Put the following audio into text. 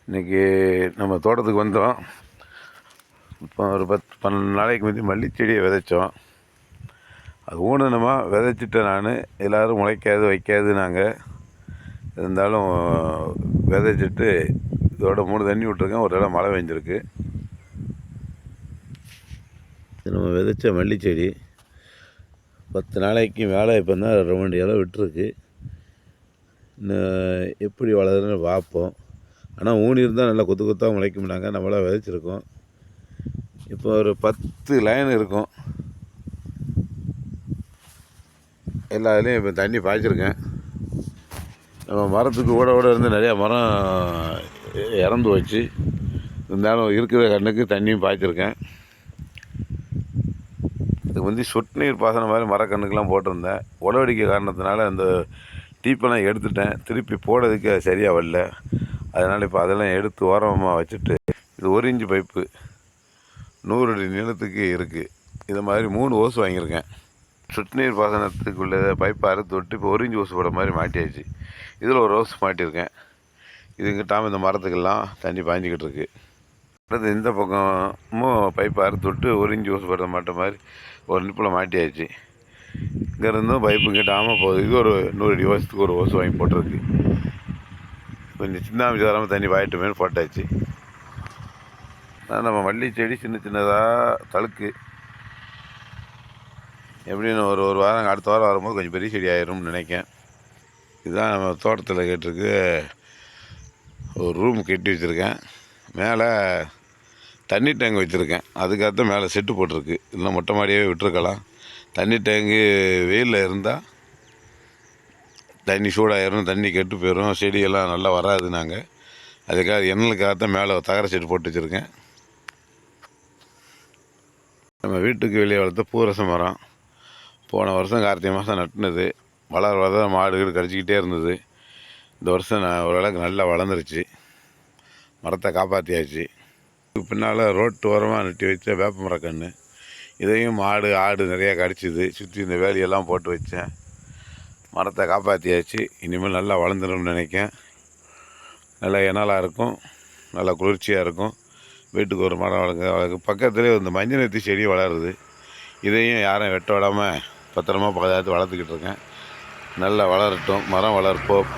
இன்றைக்கி நம்ம தோட்டத்துக்கு வந்தோம். இப்போ ஒரு 10-12 நாளைக்கு முந்தி மல்லிச்செடியை விதைச்சோம். அது ஊனணுமா விதைச்சிட்டேன் நான். எல்லோரும் முளைக்காது வைக்காது நாங்கள் இருந்தாலும் விதைச்சிட்டு இதோட 3 தண்ணி விட்ருக்கேன். ஒரு இடம் மழை பெஞ்சிருக்கு. நம்ம விதைச்ச மல்லிச்செடி 10 நாளைக்கு மேலே இப்போ தான் 2 இலை விட்டுருக்கு. இன்னும் எப்படி வளருதுன்னு பார்ப்போம். ஆனால் ஊனி இருந்தால் நல்லா கொத்து கொத்தாக முளைக்கும்னாங்க. நம்மளாம் விதைச்சிருக்கோம். இப்போ ஒரு 10 லைன் இருக்கும். எல்லா இதுலேயும் இப்போ தண்ணி பாய்ச்சிருக்கேன். நம்ம மரத்துக்கு ஓட இருந்து நிறையா மரம் இறந்து வச்சு இருந்தாலும் இருக்கிற கண்ணுக்கு தண்ணியும் பாய்ச்சிருக்கேன். இதுக்கு வந்து சொட்டு நீர் பாசனம் மாதிரி மரக்கண்ணுக்கெலாம் போட்டிருந்தேன். உழவடிக்க காரணத்தினால அந்த டீப்பெல்லாம் எடுத்துட்டேன். திருப்பி போடுறதுக்கு சரியாக வரல. அதனால் இப்போ அதெல்லாம் எடுத்து ஓரமாக வச்சுட்டு இது 1 இன்ச்சு பைப்பு 100 அடி நீளத்துக்கு இருக்குது. இது மாதிரி 3 ஓஸ் வாங்கியிருக்கேன். சொட்டு நீர் பாசனத்துக்குள்ள பைப்பை அறுத்து விட்டு இப்போ 1 இன்ச்சு ஓஸ் போட மாதிரி மாட்டியாச்சு. இதில் ஒரு ஓஸ் மாட்டியிருக்கேன். இதுங்கிட்டாமல் இந்த மரத்துக்கெல்லாம் தண்ணி பாய்ஞ்சிக்கிட்டு இருக்குது. அடுத்து இந்த பக்கமும் பைப்பை அறுத்து விட்டு 1 இன்ச்சு ஓஸ் போட மாட்ட மாதிரி ஒரு நிப்பில் மாட்டியாச்சு. இங்கேருந்தும் பைப்பு கிட்டாமல் போகுது. இது ஒரு 100 அடி ஓசத்துக்கு ஒரு ஓஸ் வாங்கி போட்டிருக்கு. கொஞ்சம் சின்ன அமைச்சு வராமல் தண்ணி பாயிட்டுமேனு போட்டாச்சு. நம்ம மல்லி செடி சின்னதாக தழுக்கு எப்படின்னு ஒரு வாரம் அடுத்த வாரம் வரும்போது கொஞ்சம் பெரிய செடி ஆயிரும்னு நினைக்கேன். இதுதான் நம்ம தோட்டத்தில் கேட்டிருக்கு. ஒரு ரூம் கட்டி வச்சுருக்கேன். மேலே தண்ணி டேங்க் வச்சுருக்கேன். அதுக்காக மேலே செட்டு போட்டிருக்கு. இல்லை மொட்டை மாடியாகவே விட்டுருக்கலாம். தண்ணி டேங்கு வெயிலில் இருந்தால் தண்ணி சூடாயிரும், தண்ணி கெட்டு போயிடும், செடியெல்லாம் நல்லா வராது. நாங்கள் அதுக்காக எண்ணலுக்காகத்தான் மேலே தகர செட்டு போட்டு வச்சுருக்கேன். நம்ம வீட்டுக்கு வெளியே வளர்த்த பூரச மரம் போன வருஷம் கார்த்திகை மாதம் நட்டுனது. வளர மாடு கடிச்சிக்கிட்டே இருந்தது. இந்த வருஷம் ஓரளவுக்கு நல்லா வளர்ந்துருச்சு. மரத்தை காப்பாற்றியாச்சு. பின்னால் ரோட்டு ஓரமாக நட்டி வச்ச வேப்ப மரக்கன்று, இதையும் மாடு ஆடு நிறையா கடிச்சிது. சுற்றி இந்த வேலியெல்லாம் போட்டு வச்சேன். மரத்தை காப்பாற்றியாச்சு. இனிமேல் நல்லா வளர்ந்துடும்னு நினைக்கேன். நல்லா இனலாக இருக்கும், நல்லா குளிர்ச்சியாக இருக்கும். வீட்டுக்கு ஒரு மரம் வளர்க்க பக்கத்துலேயே இந்த மஞ்சள் நெத்தி செடி வளருது. இதையும் யாரும் வெட்ட விடாமல் பத்திரமா பாதுகாத்து வளர்த்துக்கிட்டு இருக்கேன். நல்லா வளரட்டும். மரம் வளர்ப்போம்.